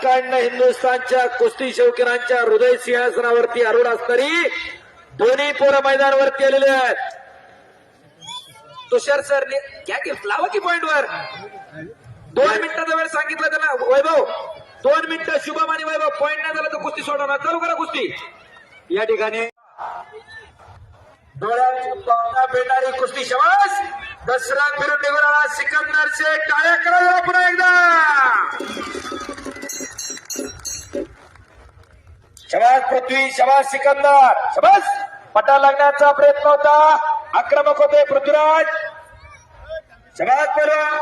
अखंड हिंदुस्थानच्या कुस्ती शौकीनांच्या हृदय सिंहासनावरती आरूढ असणारी दोन्ही पोरं मैदानावरती आलेले आहेत. तुषार सर घ्या की लावा की पॉइंटवर 2 मिनिटाचा वेळ सांगितला त्यांना. वैभव 2 मिनिटं. शुभम आणि वैभव पॉइंट नाही झाला तर कुस्ती सोडवणार. चालू करा कुस्ती. या ठिकाणी डोळ्यात भेटणारी कुस्ती. शबास. दसरा फिरून निघून आला सिकंदर से. टाळ्या करा पुन्हा एकदा. शबास पृथ्वी. शबास सिकंदर. शबास. पटा लागण्याचा प्रयत्न होता. आक्रमक होते पृथ्वीराज. शबास पहिलवान.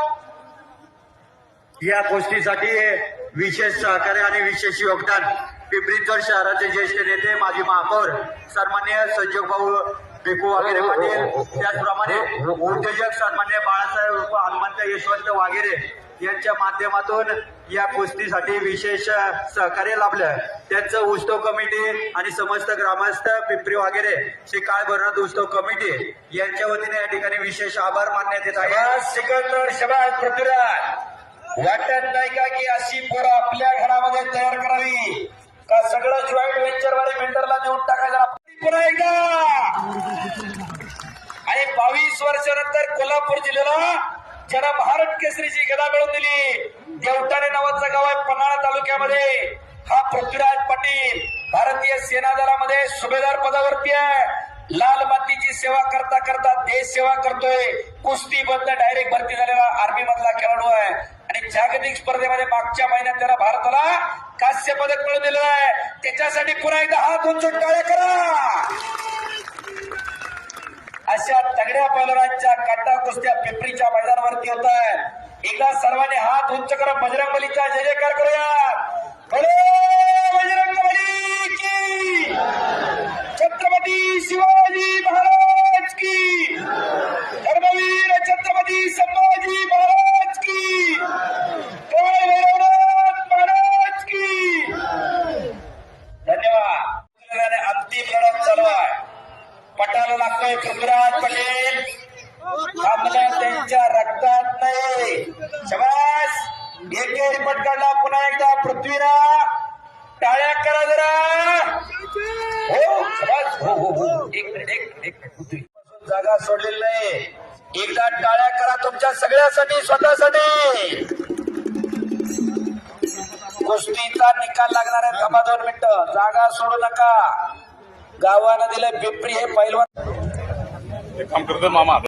या गोष्टीसाठी विशेष सहकार्य आणि विशेष योगदान पिंपरी शहराचे ज्येष्ठ नेते माजी महापौर सन्मान्य संजोग भाऊ बेकू वगैरे पाटील, त्याचप्रमाणे उद्योजक सन्मान्य बाळासाहेब हनुमंत यशवंत वगैरे यांच्या माध्यमातून या कुस्तीसाठी विशेष सहकार्य लाभलं. त्यांचं उत्सव कमिटी आणि समस्त ग्रामस्थ पिंपरी वगैरे श्री काळ भरनाथ उत्सव कमिटी यांच्या वतीने या ठिकाणी विशेष आभार मानण्यात येत आहे. सिकंदर. शबास पृथ्वीराज. वाटत नाही का की अशी पोरं आपल्या घरामध्ये तयार करावी का सगळं जॉईंट व्हेंचर वाले बिल्डरला देऊन टाकायला. पुन्हा एकदा. आणि 22 वर्षानंतर कोल्हापूर जिल्ह्याला ज्याला भारत केसरीची गदा मिळवून दिली देवटाणे नावाचं गाव आहे पन्हाळा तालुक्यामध्ये. हा पृथ्वीराज पाटील भारतीय सेना दलामध्ये सुभेदार पदावरती आहे. लाल मातीची सेवा करता करता देश सेवा करतोय. कुस्तीबद्ध डायरेक्ट भरती झालेला आर्मी मधला खेळाडू आहे आणि जागतिक स्पर्धेमध्ये मागच्या महिन्यात त्याला भारताला कांस्य पदक मिळवून दिलं आहे. त्याच्यासाठी पुन्हा एकदा हात उंचून टाळ्या करा. अशा तगड्या पैलवानांच्या काटा कुस्त्या पिंपरीच्या मैदानावरती होत आहेत. एकदा सर्वांनी हात उंच करा. बजरंग बलीचा जय जयकार करूया. बजरंग बली की. छत्रपती शिवाजी महाराज की. धर्मवीर छत्रपती संभाजी महाराज की. महाराज की. धन्यवाद. अंतिम लढत चालू आहे. पटाला लागतोय पृथ्वीराज पटेल. थांबला त्यांच्या रक्तात नाही. शबास. एक पट काढला पुन्हा एकदा पृथ्वीराज. टाळ्या करा जरा. हो शबास. हो हो हो. एक जागा सोडलेली नाही. एकदा टाळ्या करा तुमच्या सगळ्यासाठी स्वतःसाठी. कुस्तीचा निकाल लागणार आहे. थांबा 2 मिनिटं. जागा सोडू नका. गावानं दिलं पिंपरी हे पैलवान काम करतो मामा.